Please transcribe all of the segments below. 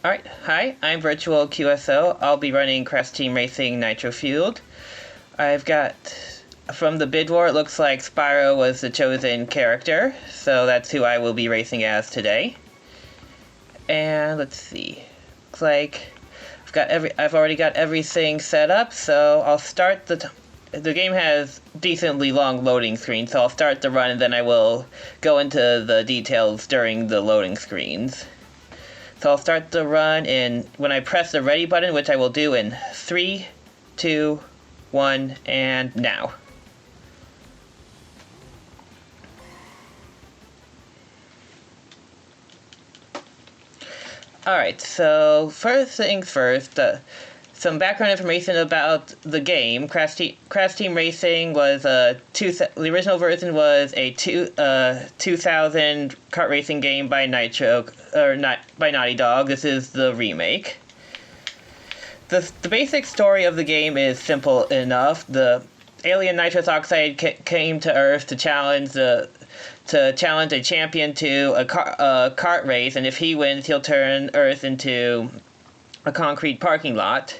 Alright, hi, I'm Virtual QSO. I'll be running Crash Team Racing Nitro Fueled. I've got, from the bid war, it looks like Spyro was the chosen character, so that's who I will be racing as today. And let's see, looks like I've already got everything set up, so I'll start the game has decently long loading screens, so I'll start the run and then I will go into the details during the loading screens. So I'll start the run when I press the ready button, which I will do in 3, 2, 1, and now. Alright, so first things first, some background information about the game. Crash Team Racing was the original version was a 2000 kart racing game by Nitro, by Naughty Dog. This is the remake. The basic story of the game is simple enough. The alien nitrous oxide came to Earth to challenge a champion to a kart race, and if he wins, he'll turn Earth into a concrete parking lot.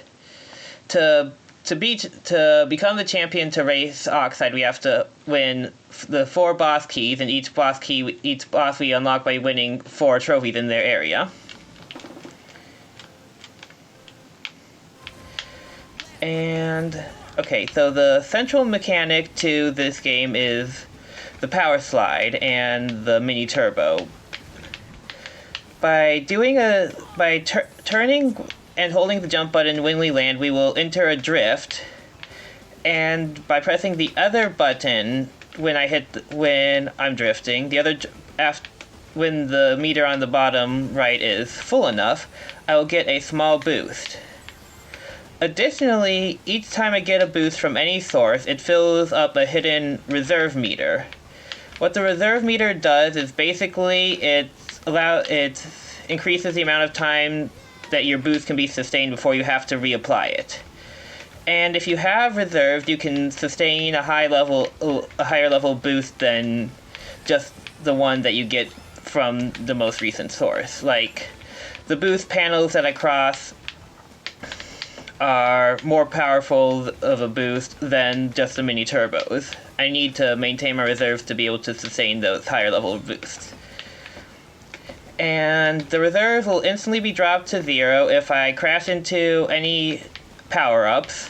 To become the champion to race Oxide, we have to win the 4 boss keys, and each boss we unlock by winning 4 trophies in their area. And okay, so the central mechanic to this game is the power slide and the mini turbo. By turning and holding the jump button when we land, we will enter a drift, and by pressing the other button when I'm drifting, when the meter on the bottom right is full enough, I will get a small boost. Additionally, each time I get a boost from any source, it fills up a hidden reserve meter. What the reserve meter does is basically it increases the amount of time that your boost can be sustained before you have to reapply it. And if you have reserved, you can sustain a higher level boost than just the one that you get from the most recent source. Like, the boost panels that I cross are more powerful of a boost than just the mini turbos. I need to maintain my reserves to be able to sustain those higher level boosts. And the reserves will instantly be dropped to 0 if I crash into any power-ups,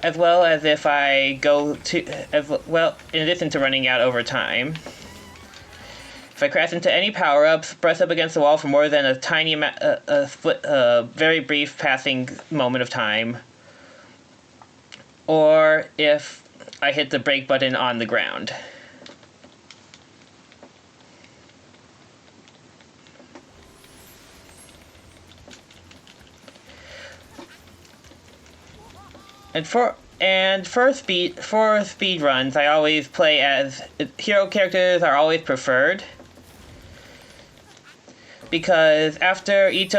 as well as if I in addition to running out over time. If I crash into any power-ups, press up against the wall for more than a tiny amount, very brief passing moment of time, or if I hit the brake button on the ground. And for speed runs, I always play as hero characters are always preferred, because after each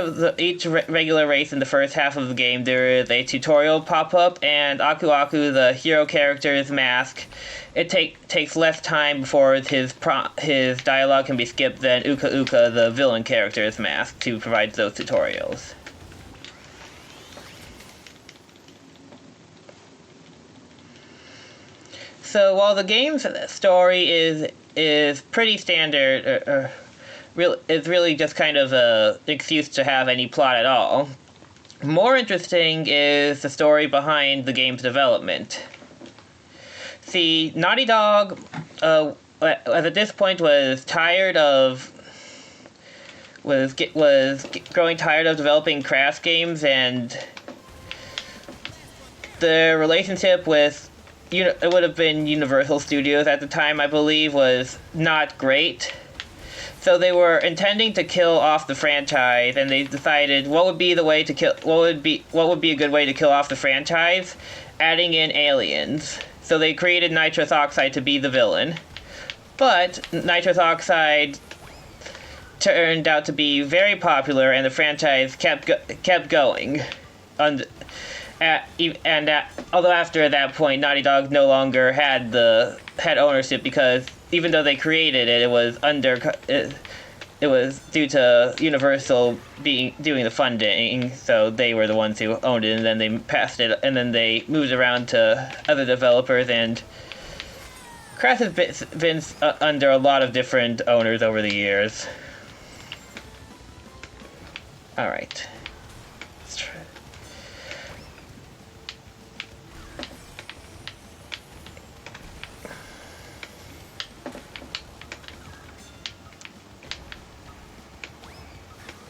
regular race in the first half of the game, there is a tutorial pop-up, and Aku Aku, the hero character's mask, it takes less time before his dialogue can be skipped than Uka Uka, the villain character's mask, to provide those tutorials. So while the game's story is pretty standard, it's really just kind of an excuse to have any plot at all, more interesting is the story behind the game's development. See, Naughty Dog, at this point, was growing tired of developing Crash games, and the relationship with it would have been Universal Studios at the time, I believe, was not great. So they were intending to kill off the franchise, and they decided what would be a good way to kill off the franchise? Adding in aliens. So they created nitrous oxide to be the villain. But nitrous oxide turned out to be very popular, and the franchise kept going. Although after that point, Naughty Dog no longer had ownership, because even though they created it, it was it was due to Universal doing the funding, so they were the ones who owned it, and then they passed it, and then they moved around to other developers, and Crash has been under a lot of different owners over the years. Alright. Let's try.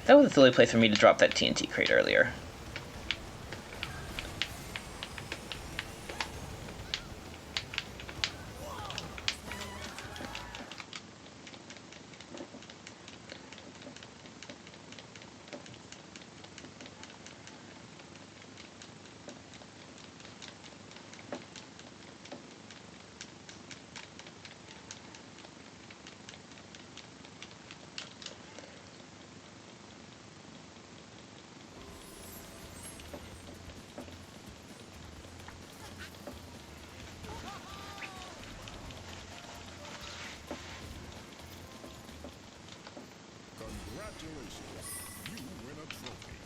That was a silly place for me to drop that TNT crate earlier. Congratulations, you win a trophy.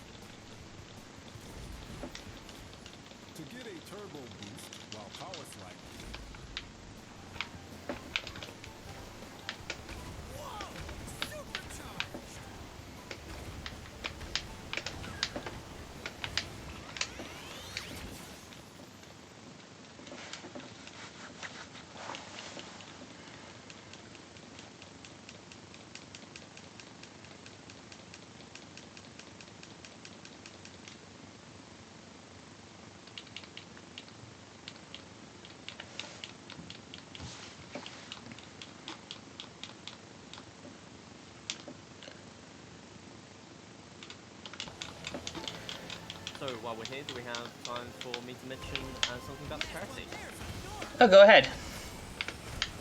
To get a turbo boost while power sliding. Whoa! Supercharged! So while we're here, do we have time for me to mention something about the charity? Oh, go ahead.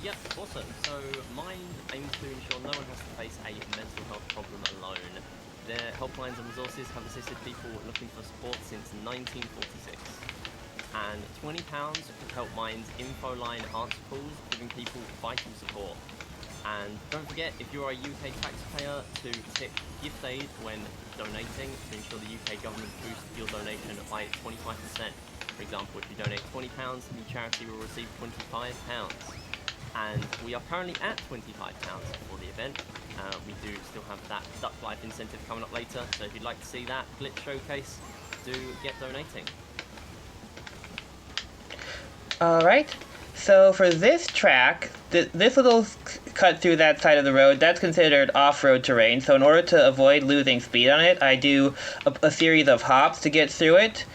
Yep, awesome. So Mind aims to ensure no one has to face a mental health problem alone. Their helplines and resources have assisted people looking for support since 1946. And £20 could help Mind's Infoline answer calls, giving people vital support. And don't forget, if you're a UK taxpayer, to tick Gift Aid when donating to ensure the UK government boosts your donation by 25%. For example, if you donate £20, the charity will receive £25. And we are currently at £25 for the event. We do still have that Duck Life incentive coming up later, so if you'd like to see that glitch showcase, do get donating. Alright, so for this track, this little cut through that side of the road, that's considered off-road terrain, so in order to avoid losing speed on it, I do a series of hops to get through it.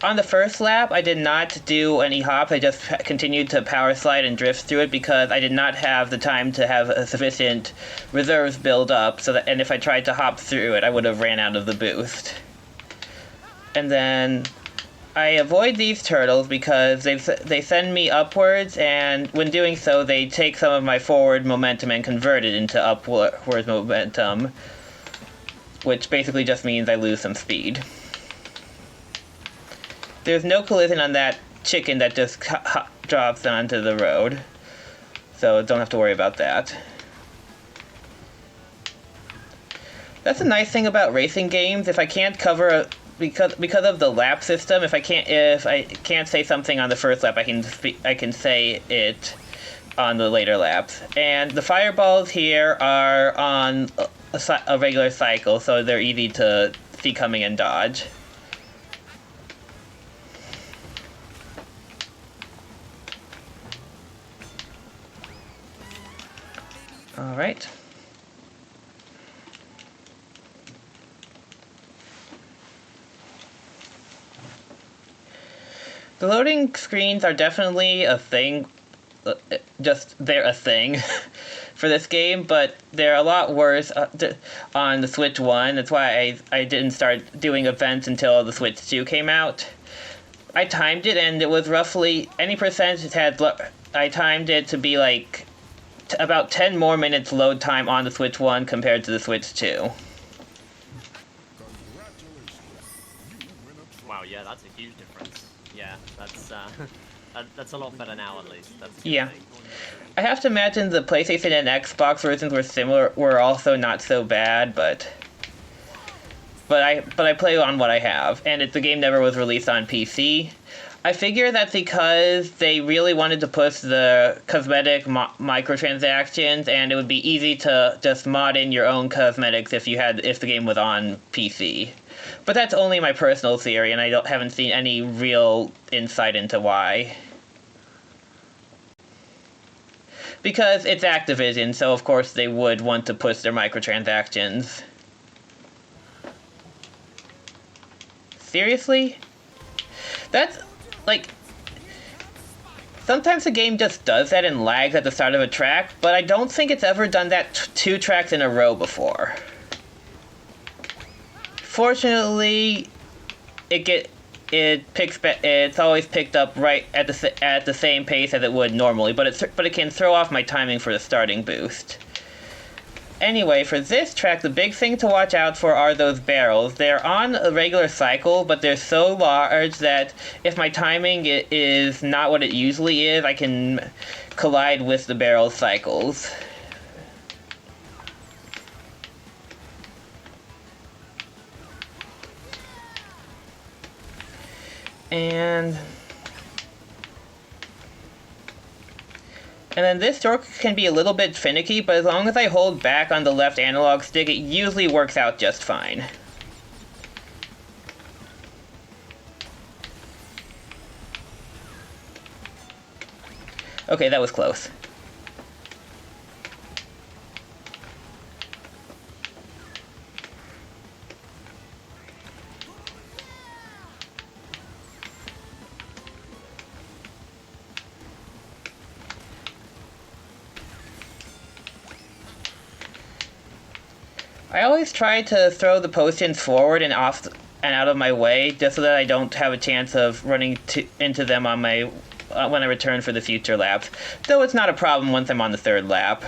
On the first lap, I did not do any hops, I just continued to power slide and drift through it because I did not have the time to have a sufficient reserves build up, and if I tried to hop through it, I would have ran out of the boost. And then I avoid these turtles because they send me upwards, and when doing so, they take some of my forward momentum and convert it into upward momentum, which basically just means I lose some speed. There's no collision on that chicken that just drops onto the road, so don't have to worry about that. That's a nice thing about racing games. If I can't cover because of the lap system, if I can't say something on the first lap, I can say it on the later laps. And the fireballs here are on a regular cycle, so they're easy to see coming and dodge. All right. The loading screens are definitely a thing, they're a thing for this game, but they're a lot worse on the Switch 1. That's why I didn't start doing events until the Switch 2 came out. I timed it, and it was roughly, any percentage I timed it to be like about 10 more minutes load time on the Switch 1 compared to the Switch 2. Wow, yeah, that's a huge difference. Yeah, that's That's a lot better now, at least. That's a good Yeah. thing. I have to imagine the PlayStation and Xbox versions were also not so bad, but I play on what I have, and the game never was released on PC. I figure that's because they really wanted to push the cosmetic microtransactions, and it would be easy to just mod in your own cosmetics if the game was on PC. But that's only my personal theory, and I haven't seen any real insight into why. Because it's Activision, so of course they would want to push their microtransactions. Seriously? That's, like... Sometimes the game just does that and lags at the start of a track, but I don't think it's ever done that 2 tracks in a row before. Fortunately, it's always picked up right at the same pace as it would normally, but it can throw off my timing for the starting boost. Anyway, for this track, the big thing to watch out for are those barrels. They're on a regular cycle, but they're so large that if my timing is not what it usually is, I can collide with the barrel cycles. And then this stroke can be a little bit finicky, but as long as I hold back on the left analog stick, it usually works out just fine. Okay, that was close. I always try to throw the potions forward and off and out of my way, just so that I don't have a chance of running into them on my when I return for the future laps. Though it's not a problem once I'm on the 3rd lap.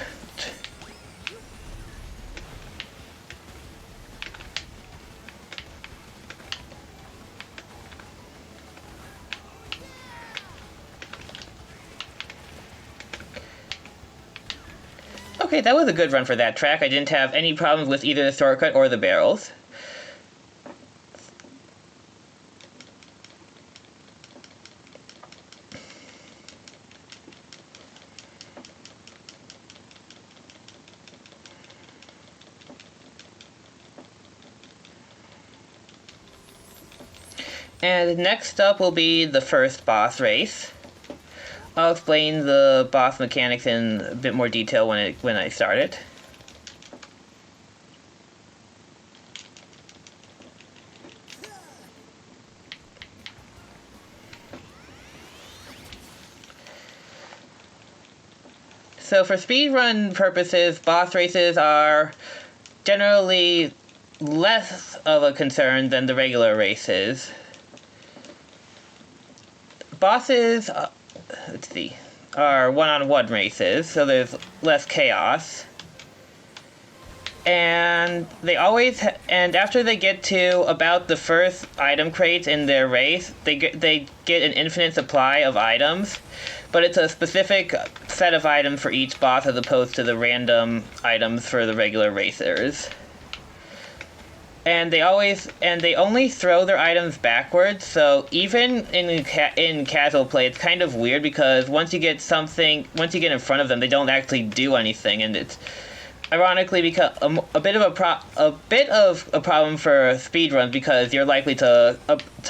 Okay, that was a good run for that track. I didn't have any problems with either the shortcut or the barrels. And next up will be the first boss race. I'll explain the boss mechanics in a bit more detail when I start it. So for speedrun purposes, boss races are generally less of a concern than the regular races. Bosses, let's see, are one-on-one races, so there's less chaos. And they always, and after they get to about the first item crates in their race, they get an infinite supply of items, but it's a specific set of items for each boss as opposed to the random items for the regular racers. And they only throw their items backwards, so even in casual play, it's kind of weird because once you get in front of them, they don't actually do anything, and it's ironically become a bit of a problem for speedruns because you're likely to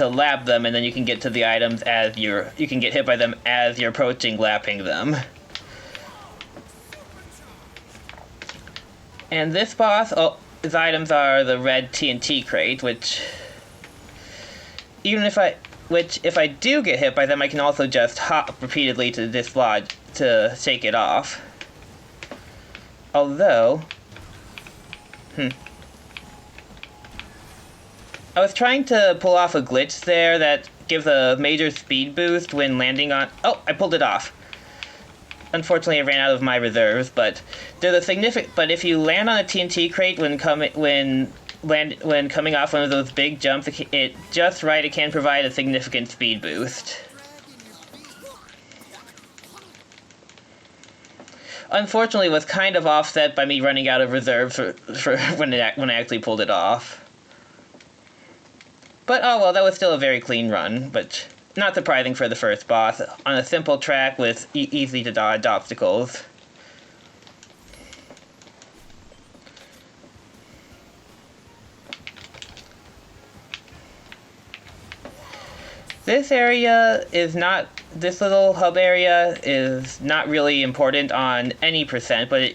lap them, and then you can get to the items you can get hit by them as you're approaching lapping them. And this boss, his items are the red TNT crate, which if I do get hit by them, I can also just hop repeatedly to dislodge to shake it off. Although, I was trying to pull off a glitch there that gives a major speed boost when landing on. Oh, I pulled it off. Unfortunately, I ran out of my reserves, but there's a significant. But if you land on a TNT crate when coming off one of those big jumps, it can provide a significant speed boost. unfortunately was kind of offset by me running out of reserves for when I actually pulled it off. But oh well, that was still a very clean run, but not surprising for the first boss on a simple track with easy to dodge obstacles. This little hub area is not really important on any percent, but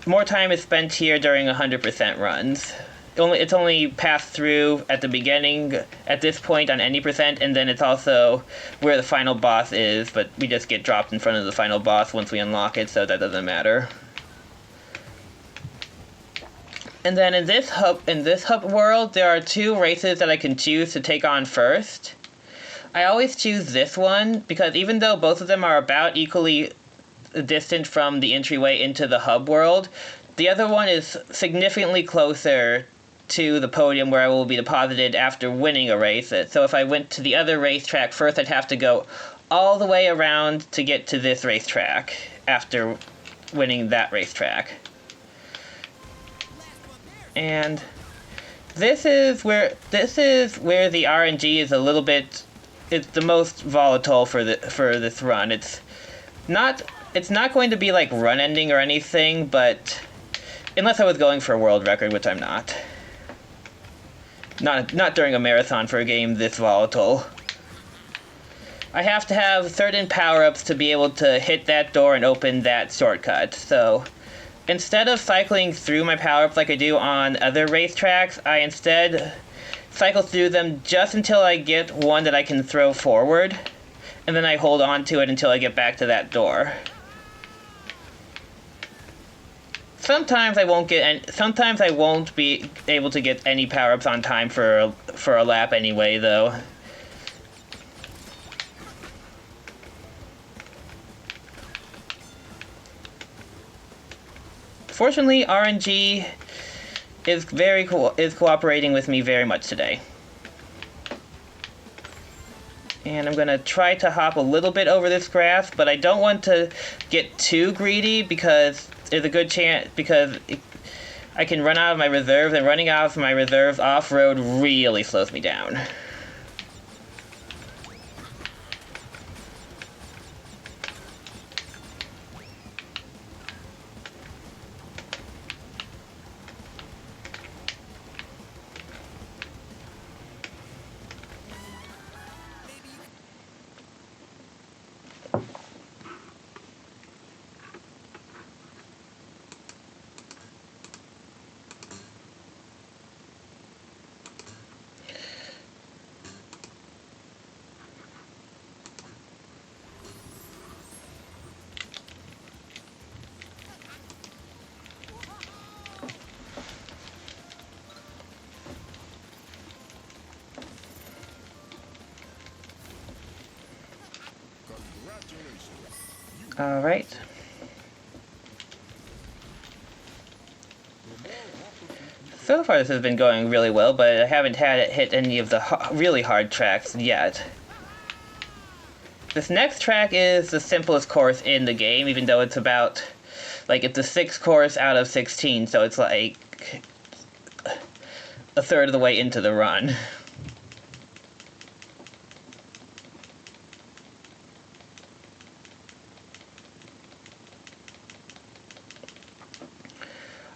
more time is spent here during 100% runs. It's only passed through at the beginning, at this point on any percent, and then it's also where the final boss is, but we just get dropped in front of the final boss once we unlock it, so that doesn't matter. And then in this hub world, there are 2 races that I can choose to take on first. I always choose this one because even though both of them are about equally distant from the entryway into the hub world, the other one is significantly closer to the podium where I will be deposited after winning a race. So if I went to the other racetrack first, I'd have to go all the way around to get to this racetrack after winning that racetrack. And this is where the RNG is a little bit, it's the most volatile for this run. It's not going to be like run ending or anything, but unless I was going for a world record, which I'm not. Not during a marathon for a game this volatile. I have to have certain power-ups to be able to hit that door and open that shortcut. So instead of cycling through my power-ups like I do on other racetracks, I instead cycle through them just until I get one that I can throw forward, and then I hold on to it until I get back to that door. Sometimes I won't be able to get any power-ups on time for a lap anyway, though. Fortunately, RNG is cooperating with me very much today. And I'm gonna try to hop a little bit over this grass, but I don't want to get too greedy because there's a good chance, because I can run out of my reserves, and running out of my reserves off-road really slows me down. Alright. So far this has been going really well, but I haven't had it hit any of the really hard tracks yet. This next track is the simplest course in the game, even though it's about, like, it's the 6th course out of 16, so it's like a third of the way into the run.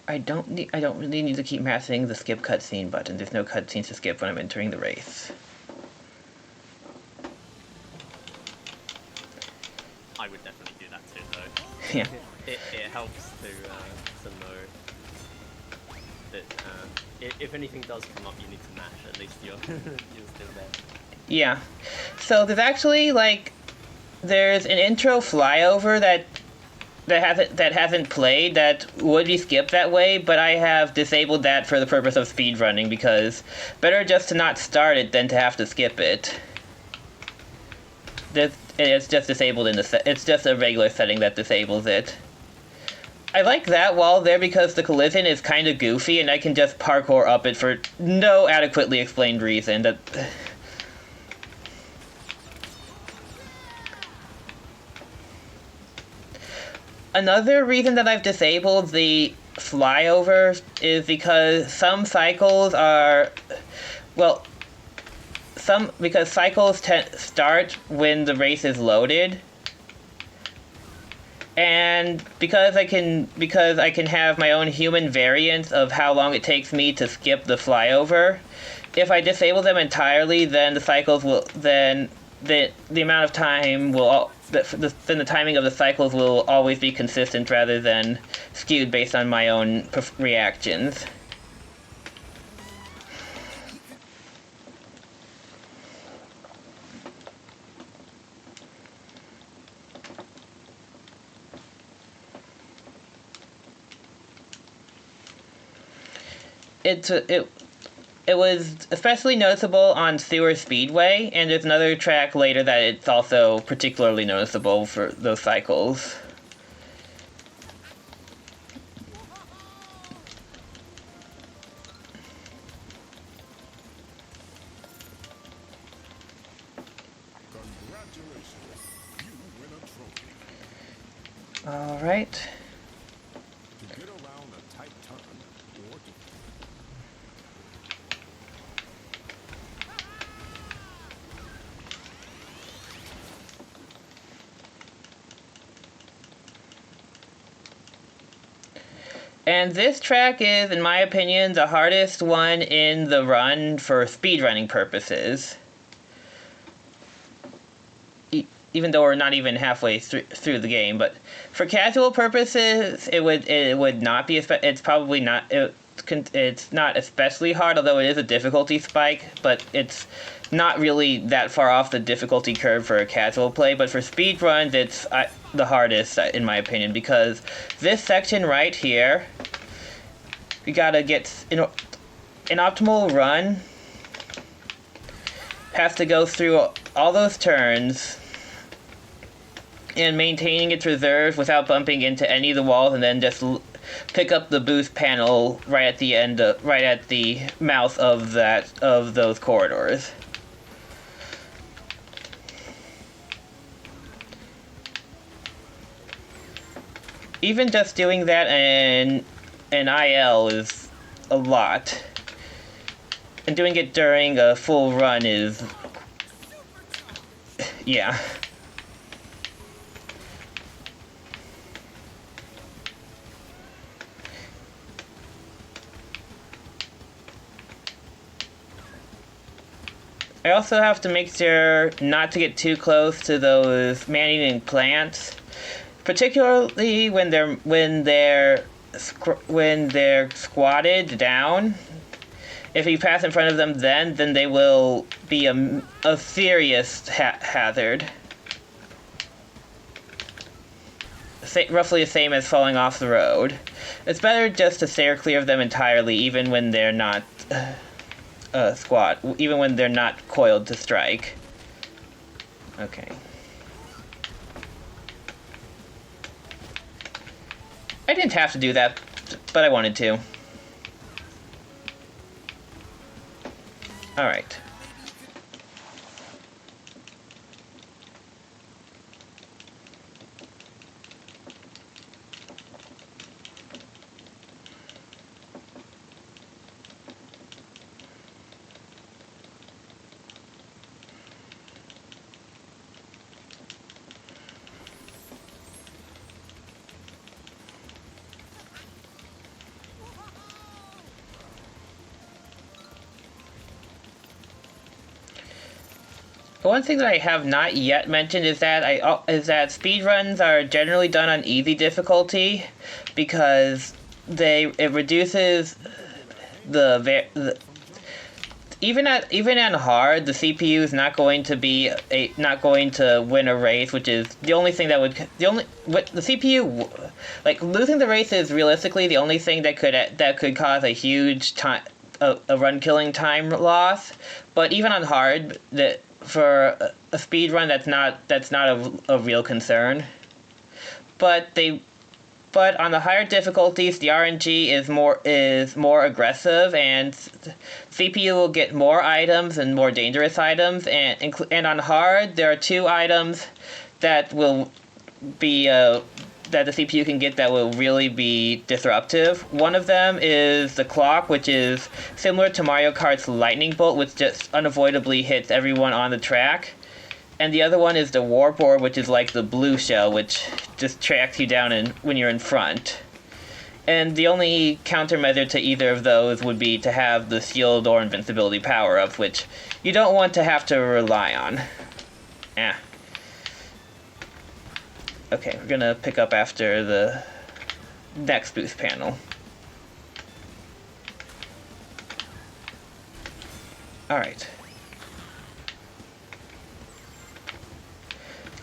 I don't really need to keep mashing the skip cutscene button. There's no cutscenes to skip when I'm entering the race. I would definitely do that too, though. Yeah. It helps to know that if anything does come up, you need to mash. At least you're still there. Yeah. So there's actually there's an intro flyover that hasn't played that would be skipped that way, but I have disabled that for the purpose of speedrunning, because better just to not start it than to have to skip it. It's just disabled it's just a regular setting that disables it. I like that wall there because the collision is kind of goofy and I can just parkour up it for no adequately explained reason. another reason that I've disabled the flyover is because some cycles are, well, because cycles start when the race is loaded. And because I can have my own human variance of how long it takes me to skip the flyover, if I disable them entirely, then the cycles will then the amount of time will then the timing of the cycles will always be consistent rather than skewed based on my own reactions. It was especially noticeable on Sewer Speedway, and there's another track later that it's also particularly noticeable for those cycles. Congratulations. You win a trophy. All right. To get around a tight turn or to And this track is, in my opinion, the hardest one in the run for speedrunning purposes. Even though we're not even halfway through the game, but for casual purposes, it would not be. It's probably not. It's not especially hard, although it is a difficulty spike. But it's not really that far off the difficulty curve for a casual play. But for speedruns, it's the hardest in my opinion, because this section right here, we gotta get an optimal run. Has to go through all those turns and maintaining its reserve without bumping into any of the walls, and then just pick up the boost panel right at the end, right at the mouth of those corridors. Even just doing that in IL is a lot, and doing it during a full run is, yeah. I also have to make sure not to get too close to those man-eating plants, particularly when they're squatted down. If you pass in front of them, then they will be a serious hazard. Roughly the same as falling off the road. It's better just to steer clear of them entirely, even when they're not even when they're not coiled to strike. Okay. I didn't have to do that, but I wanted to. Alright. One thing that I have not yet mentioned is that speedruns are generally done on easy difficulty, because it reduces even on hard, the CPU is not going to win a race, which is the only thing that the CPU, like, losing the race is realistically the only thing that could cause a huge a run killing time loss. But even on hard, for a speed run, that's not a real concern. But on the higher difficulties, the RNG is more aggressive, and CPU will get more items and more dangerous items. And on hard, there are two items that will be that the CPU can get that will really be disruptive. One of them is the clock, which is similar to Mario Kart's lightning bolt, which just unavoidably hits everyone on the track. And the other one is the warp orb, which is like the blue shell, which just tracks you down when you're in front. And the only countermeasure to either of those would be to have the shield or invincibility power-ups, which you don't want to have to rely on. Yeah. Okay, we're gonna pick up after the next boost panel. Alright.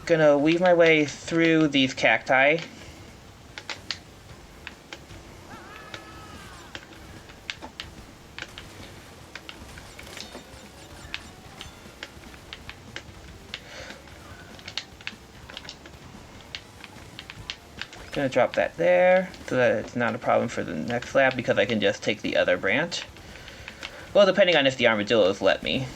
Gonna weave my way through these cacti. Gonna drop that there, so that it's not a problem for the next lap, because I can just take the other branch. Well, depending on if the armadillos let me.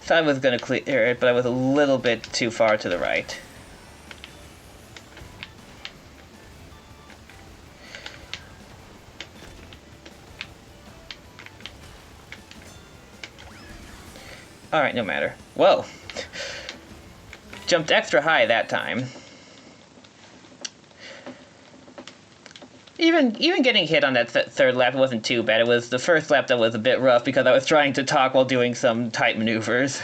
So I was gonna clear it, but I was a little bit too far to the right. Alright, no matter. Whoa! Jumped extra high that time. Even getting hit on that third lap wasn't too bad. It was the first lap that was a bit rough because I was trying to talk while doing some tight maneuvers.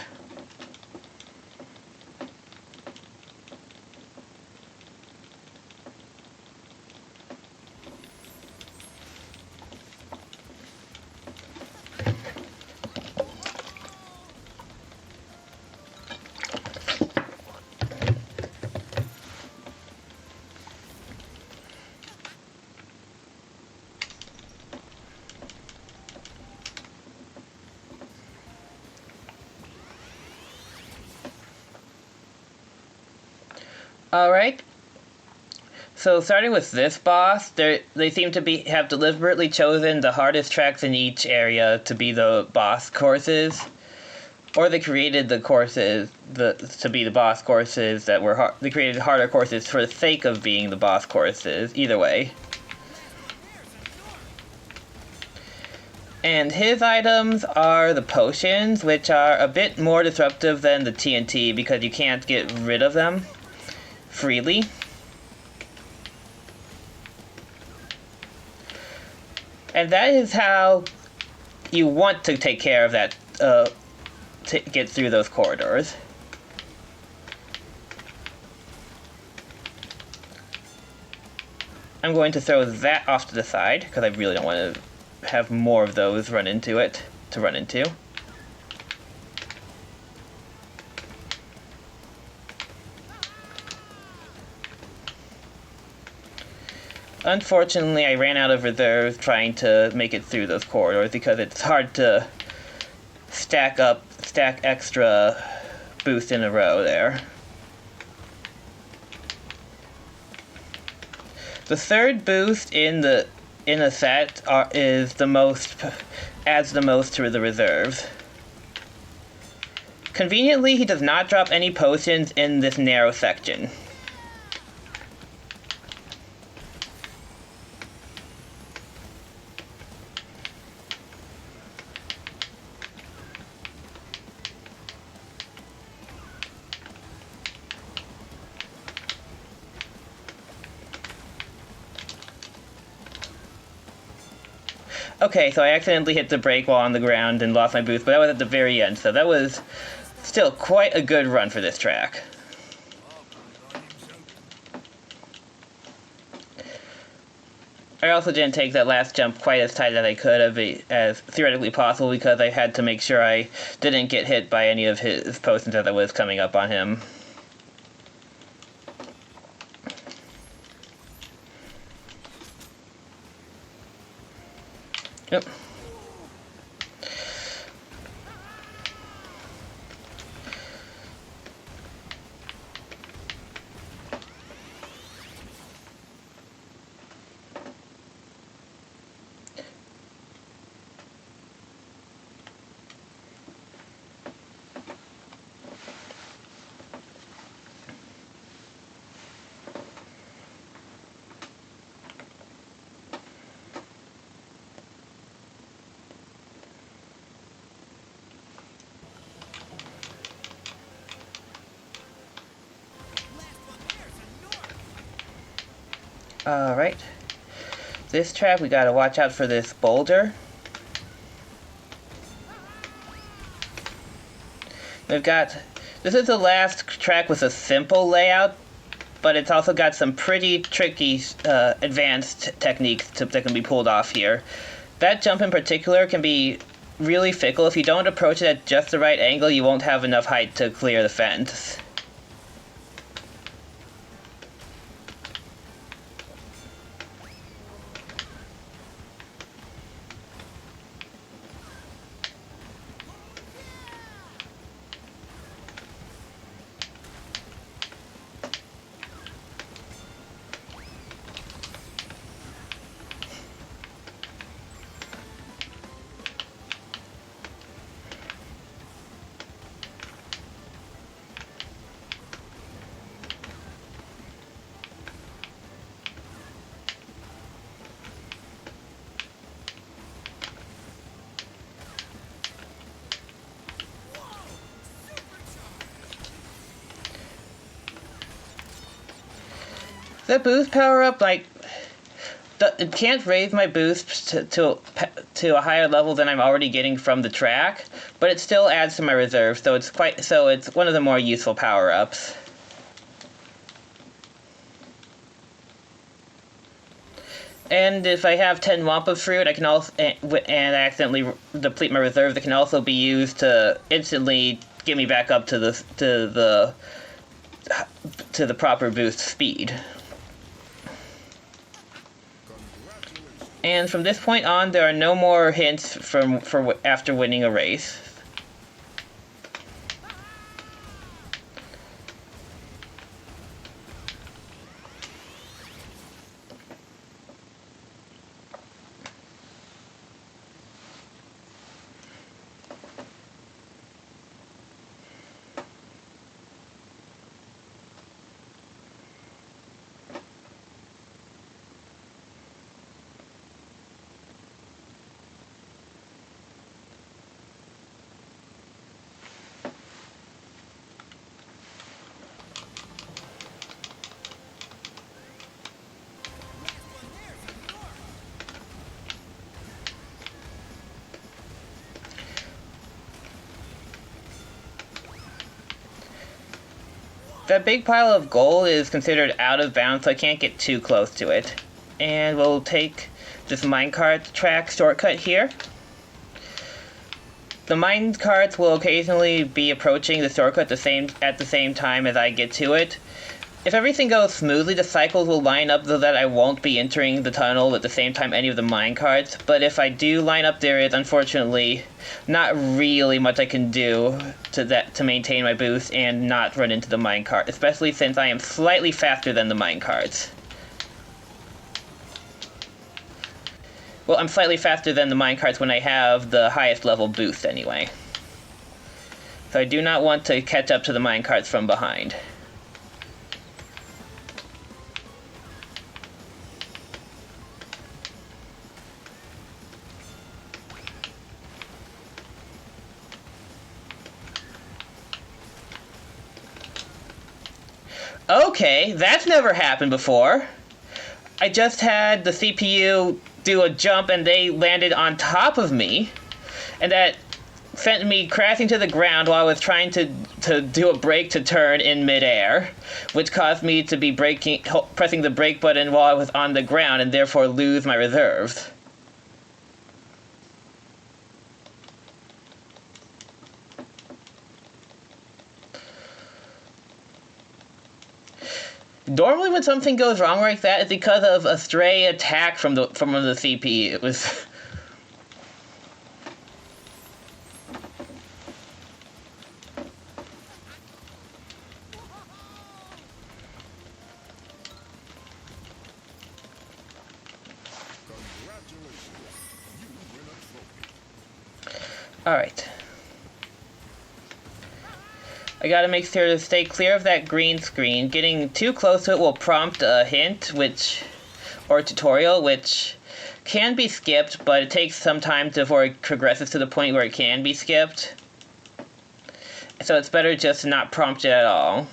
Alright, so starting with this boss, they seem to have deliberately chosen the hardest tracks in each area to be the boss courses. Or they created the courses to be the boss courses that were hard. They created harder courses for the sake of being the boss courses, either way. And his items are the potions, which are a bit more disruptive than the TNT because you can't get rid of them freely. And that is how you want to take care of that, to get through those corridors. I'm going to throw that off to the side, because I really don't want to have more of those run into. Unfortunately, I ran out of reserves trying to make it through those corridors because it's hard to stack extra boosts in a row there. The third boost in a set adds the most to the reserves. Conveniently, he does not drop any potions in this narrow section. Okay, so I accidentally hit the brake while on the ground and lost my boost, but that was at the very end, so that was still quite a good run for this track. I also didn't take that last jump quite as tight as I could have, as theoretically possible, because I had to make sure I didn't get hit by any of his potions as I was coming up on him. Yep. Alright. This track, we gotta watch out for this boulder. We've got... This is the last track with a simple layout, but it's also got some pretty tricky advanced techniques that can be pulled off here. That jump in particular can be really fickle. If you don't approach it at just the right angle, you won't have enough height to clear the fence. The boost power-up, like, it can't raise my boost to a higher level than I'm already getting from the track, but it still adds to my reserve, so it's one of the more useful power-ups. And if I have 10 Wampa Fruit, I can also, and I accidentally deplete my reserve, that can also be used to instantly get me back up to the proper boost speed. And from this point on, there are no more hints for after winning a race. That big pile of gold is considered out of bounds, so I can't get too close to it. And we'll take this minecart track shortcut here. The minecarts will occasionally be approaching the shortcut at the same time as I get to it. If everything goes smoothly, the cycles will line up so that I won't be entering the tunnel at the same time any of the minecarts, but if I do line up, there is unfortunately not really much I can do to maintain my boost and not run into the minecart, especially since I am slightly faster than the minecarts. Well, I'm slightly faster than the minecarts when I have the highest level boost anyway. So I do not want to catch up to the minecarts from behind. Okay, that's never happened before. I just had the CPU do a jump and they landed on top of me, and that sent me crashing to the ground while I was trying to do a brake to turn in midair, which caused me to be pressing the brake button while I was on the ground and therefore lose my reserves. Normally when something goes wrong like that, it's because of a stray attack from the CPU. It was... Alright. I gotta make sure to stay clear of that green screen. Getting too close to it will prompt a hint, or a tutorial, which can be skipped, but it takes some time before it progresses to the point where it can be skipped. So it's better just to not prompt it at all.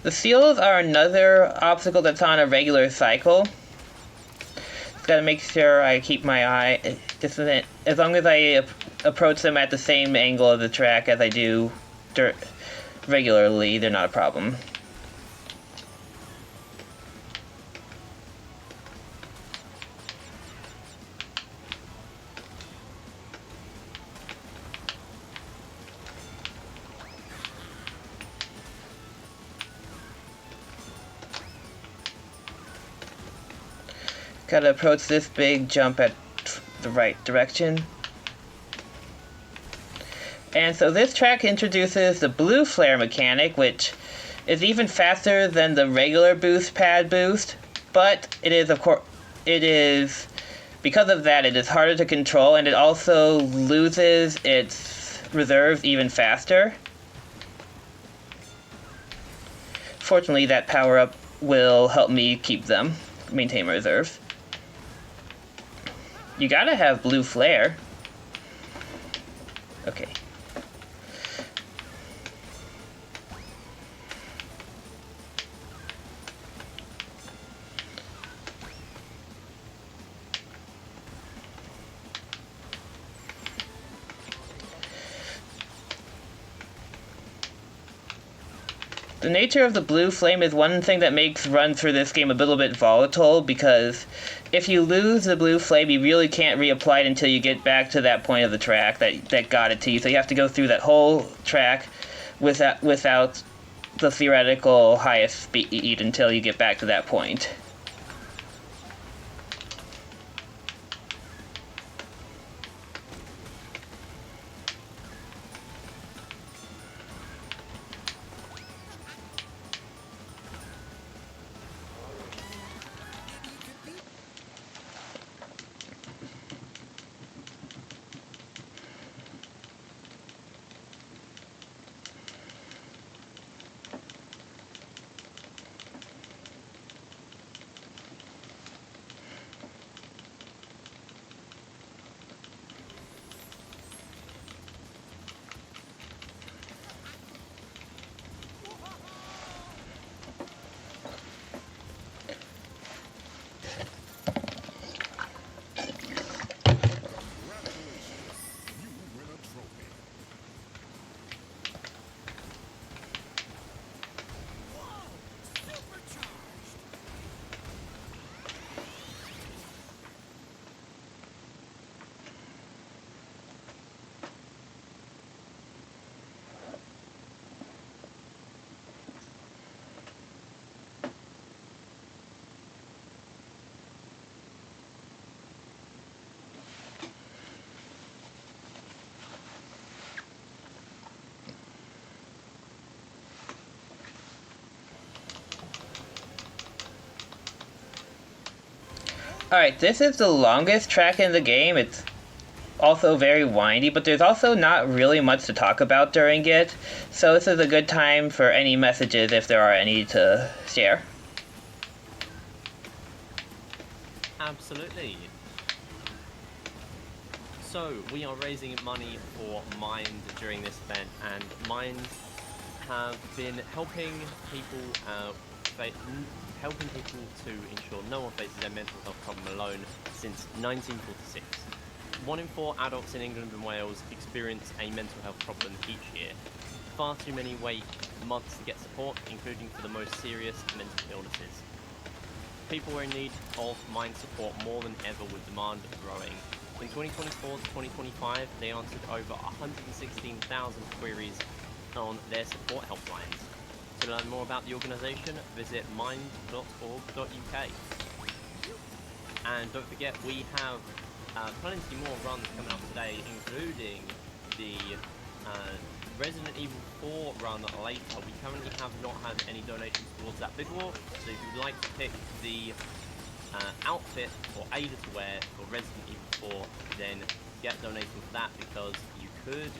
The seals are another obstacle that's on a regular cycle. Just gotta make sure I keep my eye, just as long as I approach them at the same angle of the track as I do regularly, they're not a problem. Gotta approach this big jump at the right direction. And so this track introduces the blue flare mechanic, which is even faster than the regular boost pad boost, but it is, of course, because of that, it is harder to control, and it also loses its reserves even faster. Fortunately, that power-up will help me keep them, maintain my reserves. You gotta have blue flare. Okay. The nature of the blue flame is one thing that makes run through this game a little bit volatile, because if you lose the blue flame, you really can't reapply it until you get back to that point of the track that got it to you. So you have to go through that whole track without the theoretical highest speed until you get back to that point. Alright, this is the longest track in the game. It's also very windy, but there's also not really much to talk about during it, so this is a good time for any messages, if there are any, to share. Absolutely. So, we are raising money for Mind during this event, and Mind have been helping people to ensure no one faces a mental health problem alone since 1946. 1 in 4 adults in England and Wales experience a mental health problem each year. Far too many wait months to get support, including for the most serious mental illnesses. People are in need of Mind support more than ever, with demand growing. In 2024 to 2025, they answered over 116,000 queries on their support helplines. To learn more about the organisation, visit mind.org.uk. And don't forget, we have plenty more runs coming up today, including the Resident Evil 4 run later. We currently have not had any donations towards that before, so if you'd like to pick the outfit or Ada to wear for Resident Evil 4, then get donating for that, because you could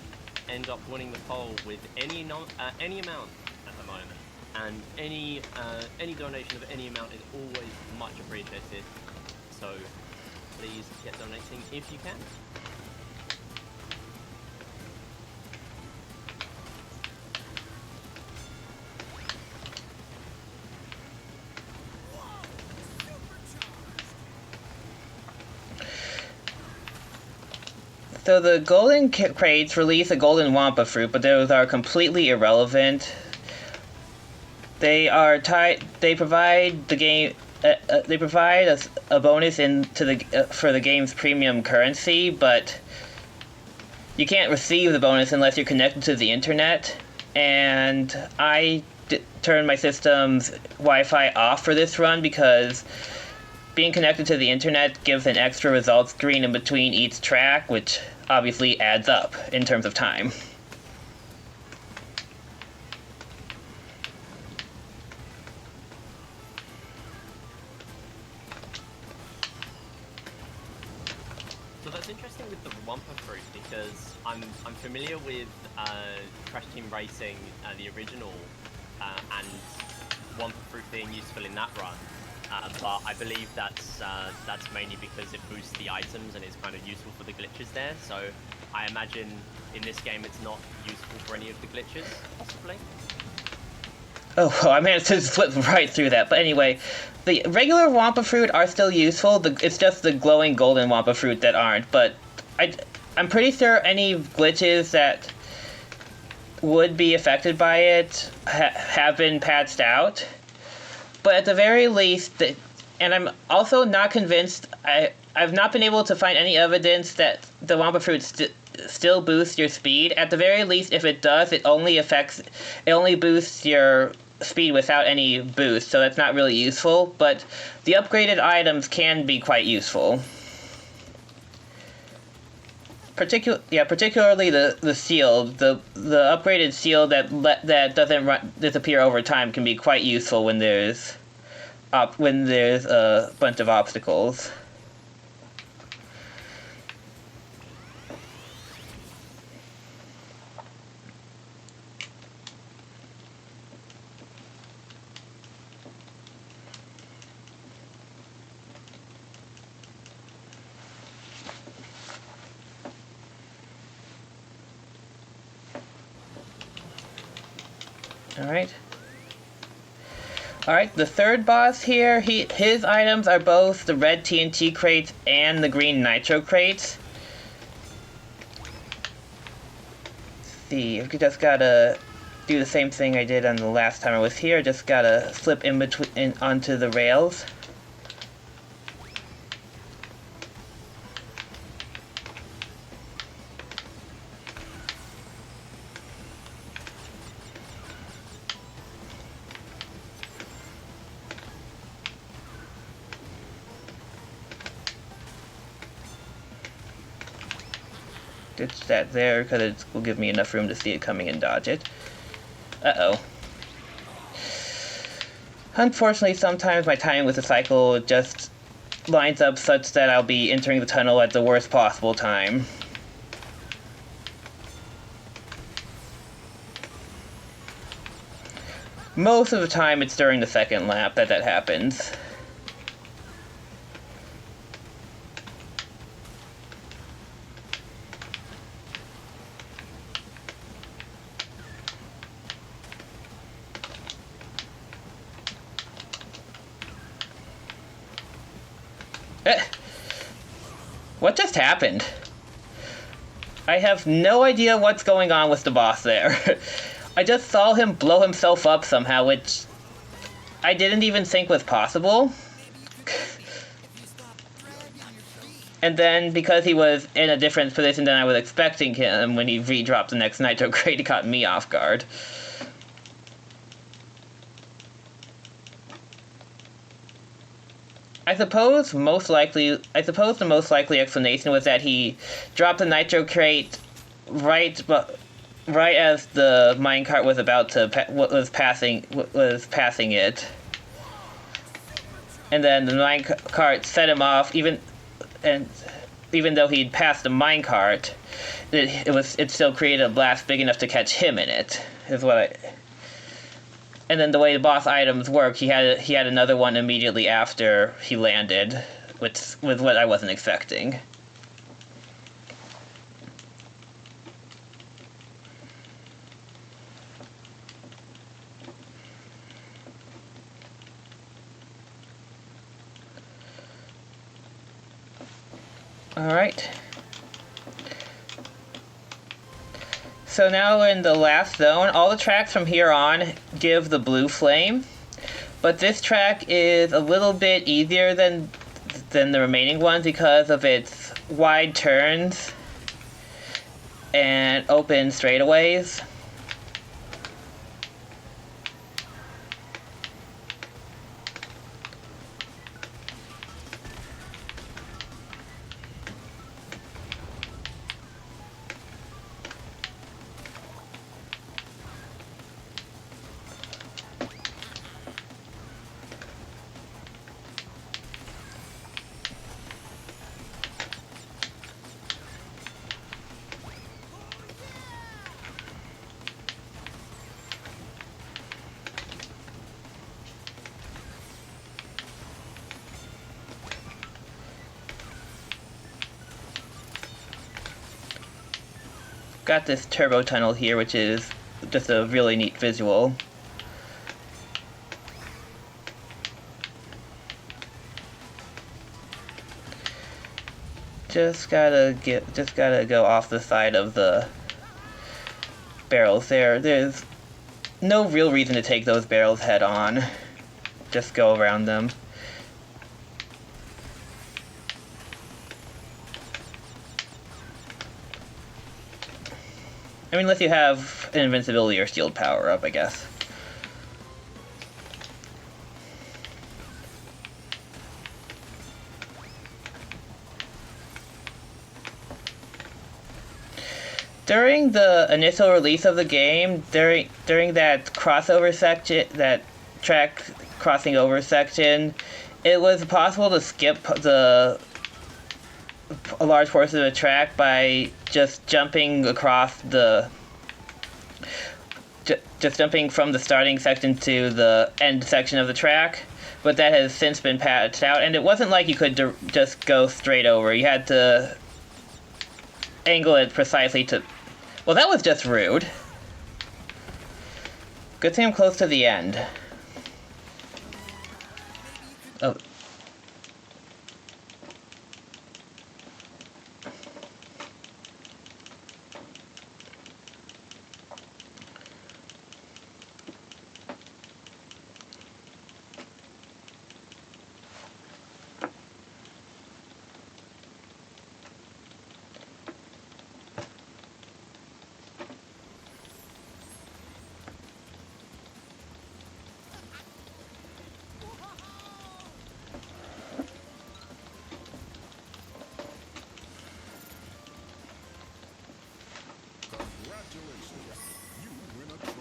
end up winning the poll with any amount at the moment, and any donation of any amount is always much appreciated, so please get donating if you can. So the golden crates release a golden wampa fruit, but those are completely irrelevant. They are tied. They provide the game. They provide a bonus into the for the game's premium currency, but you can't receive the bonus unless you're connected to the internet. And I turned my system's Wi-Fi off for this run because being connected to the internet gives an extra results screen in between each track, which obviously adds up in terms of time. So that's interesting with the Wumpa fruit because I'm familiar with Crash Team Racing, the original, and Wumpa fruit being useful in that run. But I believe that's mainly because it boosts the items and is kind of useful for the glitches there. So I imagine in this game it's not useful for any of the glitches, possibly. Oh, well, I managed to slip right through that. But anyway, the regular Wampa fruit are still useful. It's just the glowing golden Wampa fruit that aren't. But I'm pretty sure any glitches that would be affected by it have been patched out. But at the very least, and I'm also not convinced, I've not been able to find any evidence that the Wampa fruit still boosts your speed. At the very least, if it does, it only boosts your speed without any boost, so that's not really useful. But the upgraded items can be quite useful. Particularly the shield, the upgraded shield that doesn't disappear over time can be quite useful when there's a bunch of obstacles. Alright, the third boss here, his items are both the red TNT crates and the green Nitro crates. Let's see, I just gotta do the same thing I did on the last time I was here, just gotta slip in between onto the rails. Ditch that there because it will give me enough room to see it coming and dodge it. Uh-oh. Unfortunately, sometimes my timing with the cycle just lines up such that I'll be entering the tunnel at the worst possible time. Most of the time, it's during the second lap that happens. What just happened? I have no idea what's going on with the boss there. I just saw him blow himself up somehow, which I didn't even think was possible. And then, because he was in a different position than I was expecting him when he re-dropped the next Nitro crate, it caught me off guard. I suppose the most likely explanation was that he dropped the Nitro crate right as the minecart was about to was passing it, and then the minecart set him off. Even though he'd passed the minecart, it still created a blast big enough to catch him in it. And then the way the boss items work, he had another one immediately after he landed, which was what I wasn't expecting. Alright. So now we're in the last zone. All the tracks from here on give the blue flame, but this track is a little bit easier than the remaining ones because of its wide turns and open straightaways. Got this turbo tunnel here, which is just a really neat visual. Just gotta go off the side of the barrels there. There's no real reason to take those barrels head on. Just go around them. I mean, unless you have an invincibility or shield power up, I guess. During the initial release of the game, during that crossover section, that track crossing over section, it was possible to skip a large portion of the track by just jumping across just jumping from the starting section to the end section of the track, but that has since been patched out, and it wasn't like you could just go straight over. You had to angle it precisely to... Well, that was just rude. Good thing I'm close to the end. Oh. Congratulations. You win a trophy.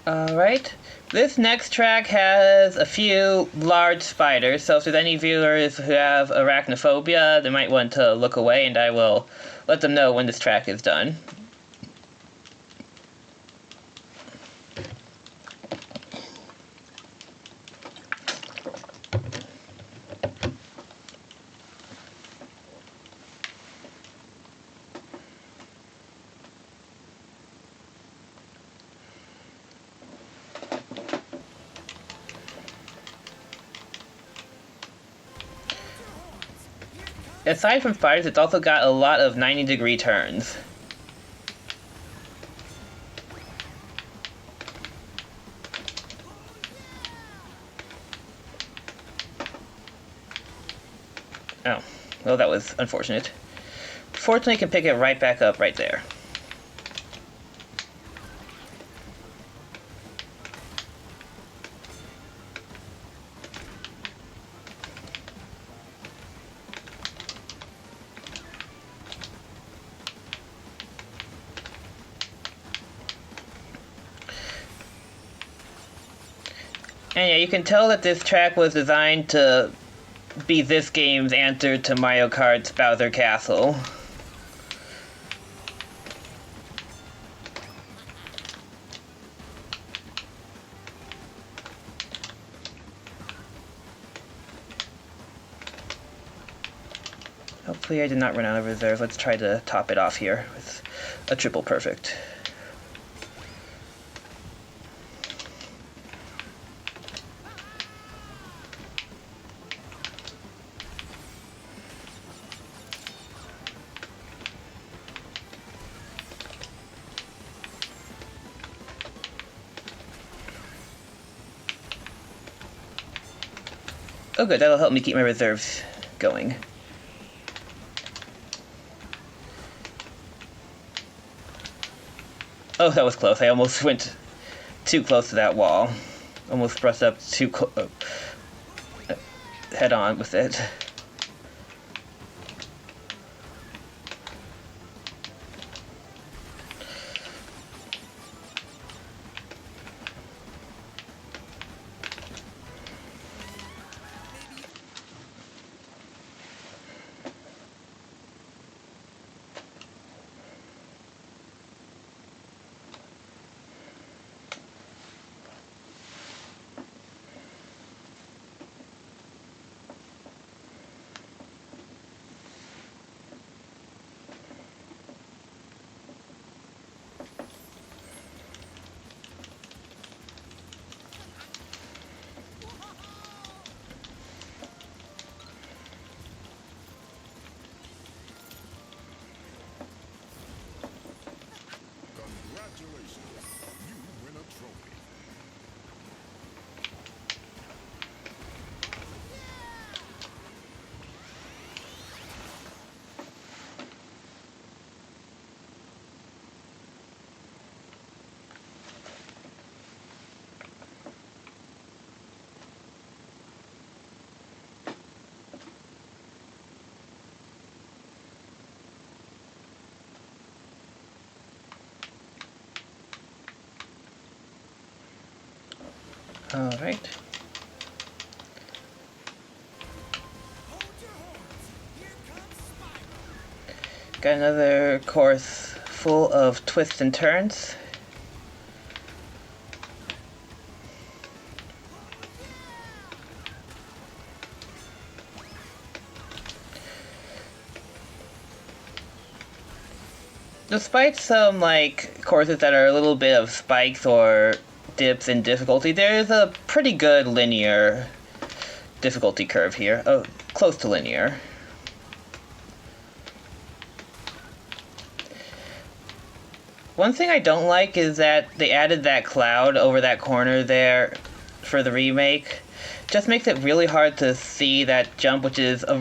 Alright. This next track has a few large spiders, so if there's any viewers who have arachnophobia, they might want to look away, and I will let them know when this track is done. Aside from spiders, it's also got a lot of 90-degree turns. Oh, well, that was unfortunate. Fortunately, you can pick it right back up right there. And yeah, you can tell that this track was designed to be this game's answer to Mario Kart's Bowser Castle. Hopefully I did not run out of reserve. Let's try to top it off here with a triple perfect. Oh good, that'll help me keep my reserves going. Oh, that was close. I almost went too close to that wall. Almost brushed up too head on with it. Congratulations. You win a trophy. Alright. Got another course full of twists and turns. Despite some, like, courses that are a little bit of spikes or dips in difficulty, there is a pretty good linear difficulty curve here. Oh, close to linear. One thing I don't like is that they added that cloud over that corner there for the remake. Just makes it really hard to see that jump, which is a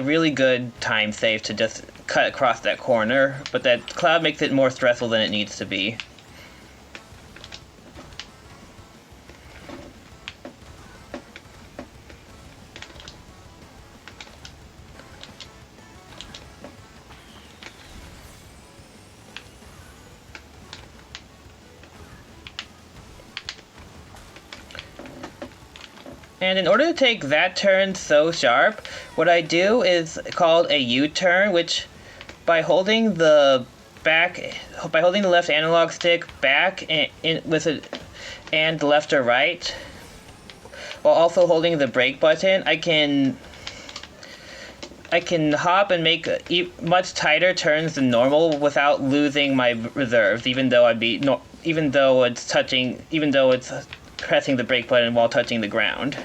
really good time save to just cut across that corner, but that cloud makes it more stressful than it needs to be. And in order to take that turn so sharp, what I do is called a U-turn, which by holding the left analog stick back and left or right, while also holding the brake button, I can hop and make much tighter turns than normal without losing my reserves, even though it's pressing the brake button while touching the ground.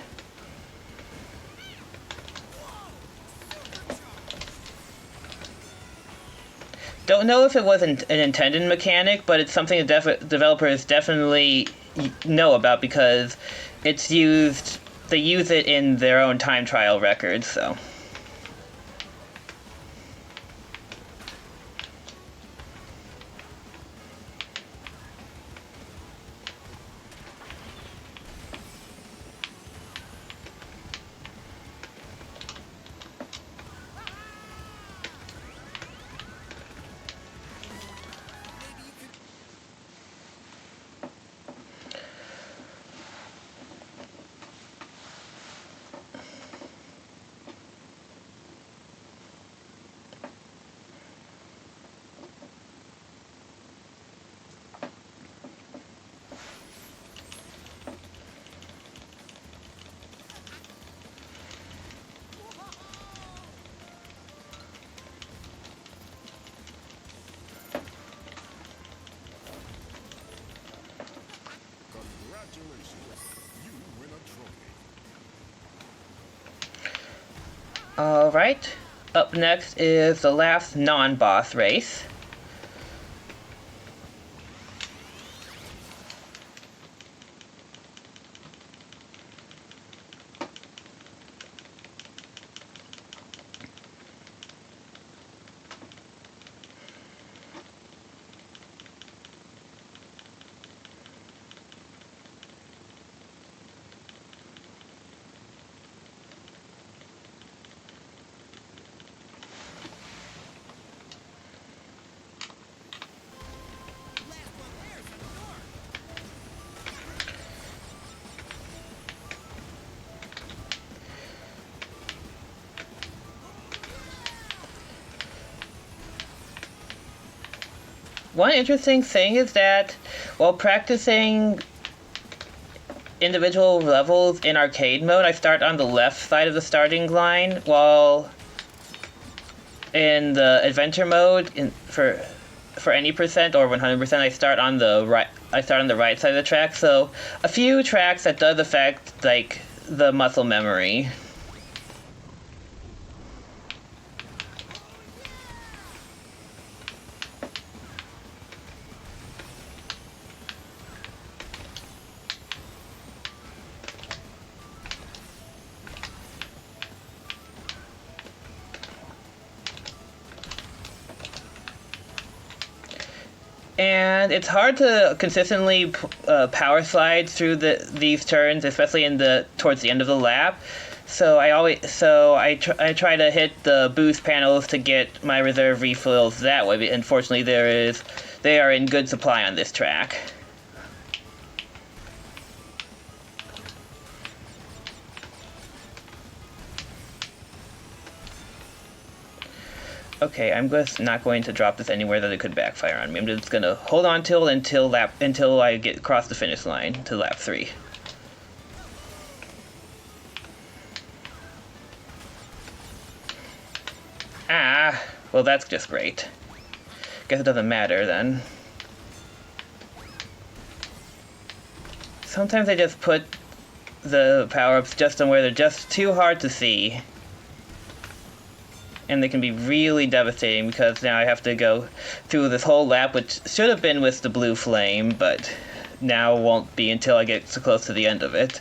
Don't know if it was an intended mechanic, but it's something that developers definitely know about because they use it in their own time trial records, so. Alright, up next is the last non-boss race. one interesting thing is that while practicing individual levels in arcade mode, I start on the left side of the starting line, while in the adventure mode, for any percent or 100%, I start on the right. I start on the right side of the track. So a few tracks that does affect like the muscle memory. And it's hard to consistently power slide through these turns, especially towards the end of the lap. So I try to hit the boost panels to get my reserve refills that way. But unfortunately, they are in good supply on this track. Okay, I'm just not going to drop this anywhere that it could backfire on me. I'm just gonna hold on until I get across the finish line to lap 3. Ah, well that's just great. Guess it doesn't matter then. Sometimes I just put the power-ups just on where they're just too hard to see. And they can be really devastating because now I have to go through this whole lap, which should have been with the blue flame, but now won't be until I get so close to the end of it.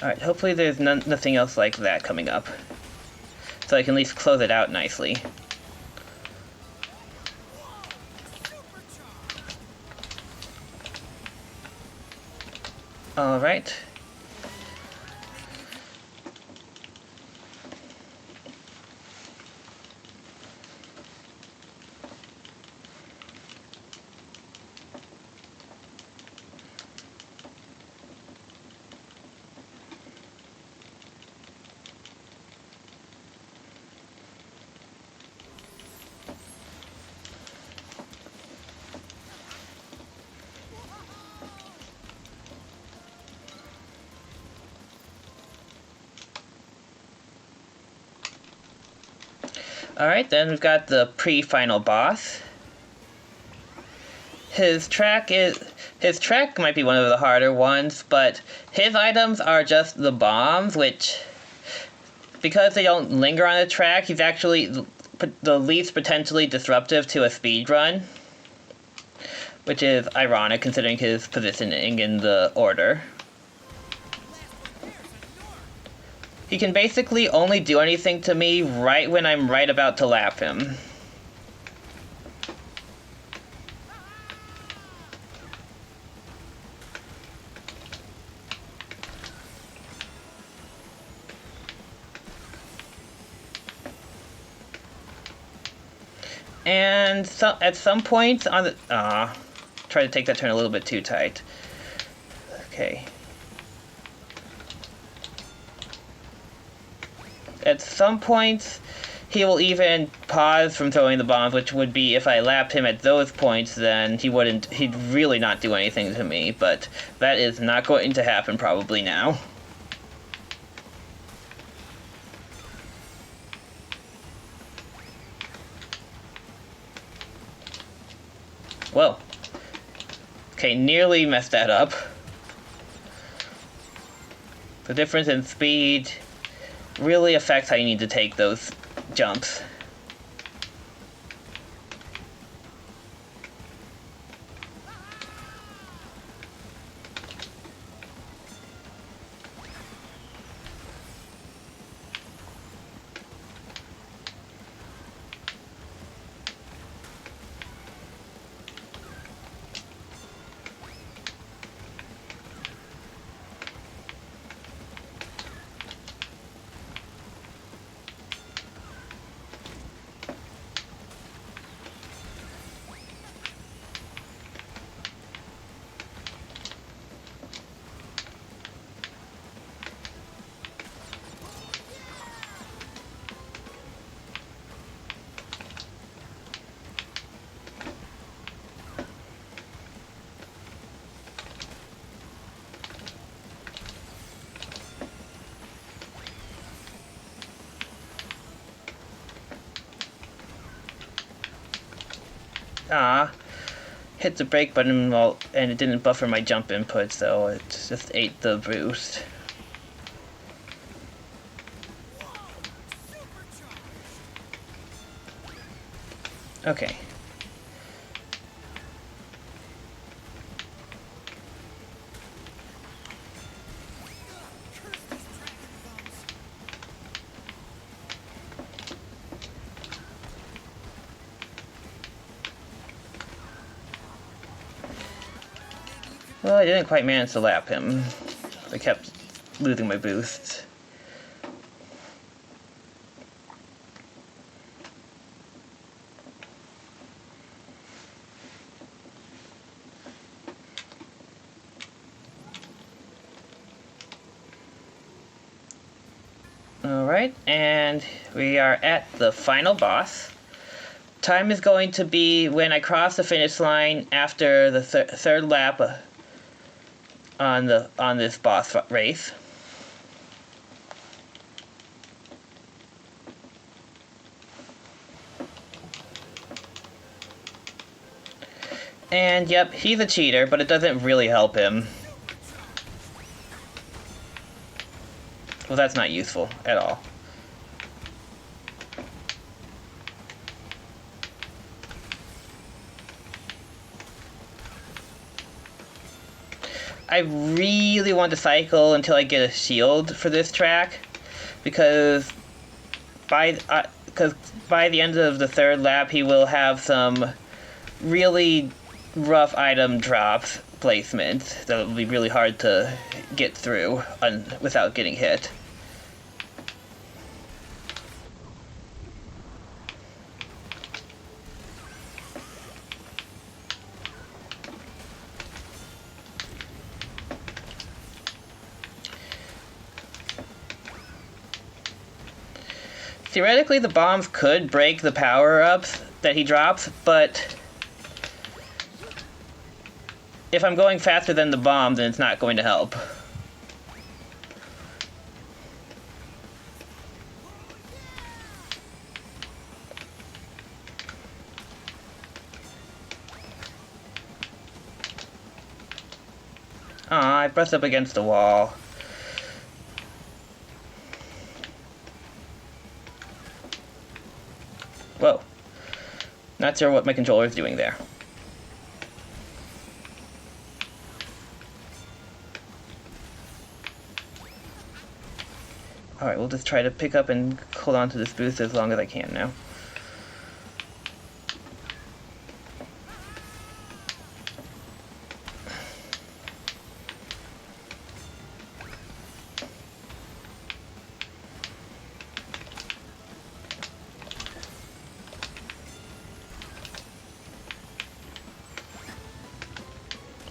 Alright, hopefully there's nothing else like that coming up. So I can at least close it out nicely. Alright. Alright, then we've got the pre-final boss. His track might be one of the harder ones, but his items are just the bombs, which, because they don't linger on the track, he's actually the least potentially disruptive to a speed run, which is ironic considering his positioning in the order. He can basically only do anything to me right when I'm right about to lap him. And at some points on the... try to take that turn a little bit too tight. Okay. At some points, he will even pause from throwing the bombs, which would be if I lapped him at those points, then he'd really not do anything to me, but that is not going to happen probably now. Well, okay, nearly messed that up. The difference in speed really affects how you need to take those jumps. Ah, hit the brake button while, and it didn't buffer my jump input, so it just ate the boost. Okay. Well, I didn't quite manage to lap him. I kept losing my boosts. Alright, and we are at the final boss. Time is going to be when I cross the finish line after the third lap on this boss race. And yep, he's a cheater, but it doesn't really help him. Well, that's not useful at all. I really want to cycle until I get a shield for this track, because by the end of the third lap he will have some really rough item drops placement that will be really hard to get through without getting hit. Theoretically, the bombs could break the power-ups that he drops, but if I'm going faster than the bomb, then it's not going to help. Aw, I pressed up against the wall. Whoa. Not sure what my controller is doing there. Alright, we'll just try to pick up and hold on to this boost as long as I can now.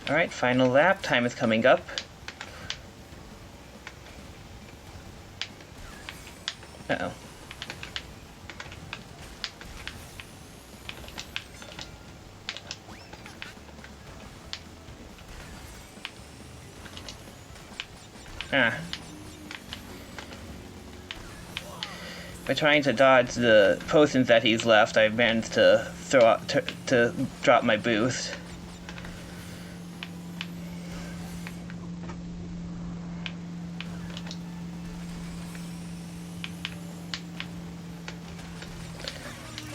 Alright, final lap. Time is coming up. Uh-oh. Ah. By trying to dodge the potions that he's left, I've managed to to drop my boost.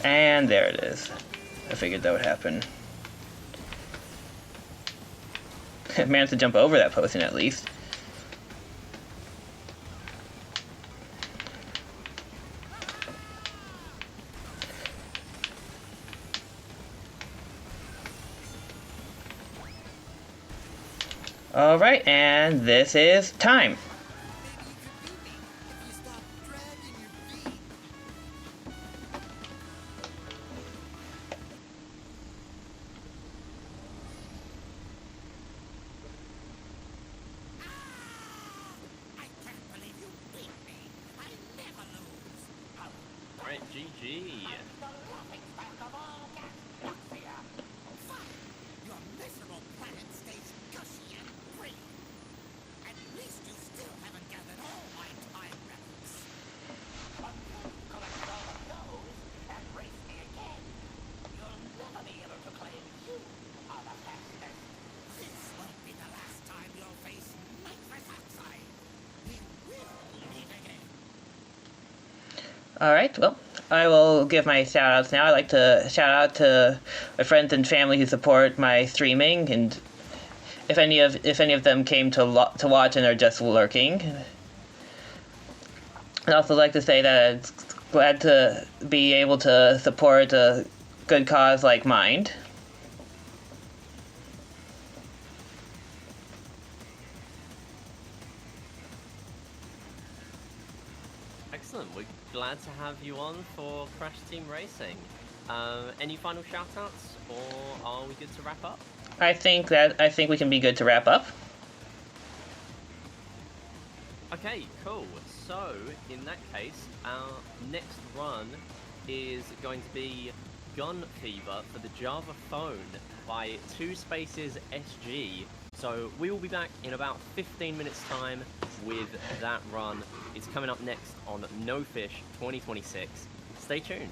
And there it is. I figured that would happen. I managed to jump over that potion at least. Alright, and this is time. Alright, GG. Your miserable planet stays gushy and green. At least you still haven't gathered all my time records. Until you collected all of those and race me again, you'll never be able to claim Alright, well, I will give my shout outs now. I'd like to shout out to my friends and family who support my streaming, and if any of them came to watch and are just lurking. I'd also like to say that I'm glad to be able to support a good cause like mine. Excellent. We're glad to have you on for Crash Team Racing. Any final shout-outs, or are we good to wrap up? I think we can be good to wrap up. Okay, cool. So, in that case, our next run is going to be Gun Fever for the Java phone by 2SG. So, we will be back in about 15 minutes time with that run. It's coming up next on No Fish 2026. Stay tuned.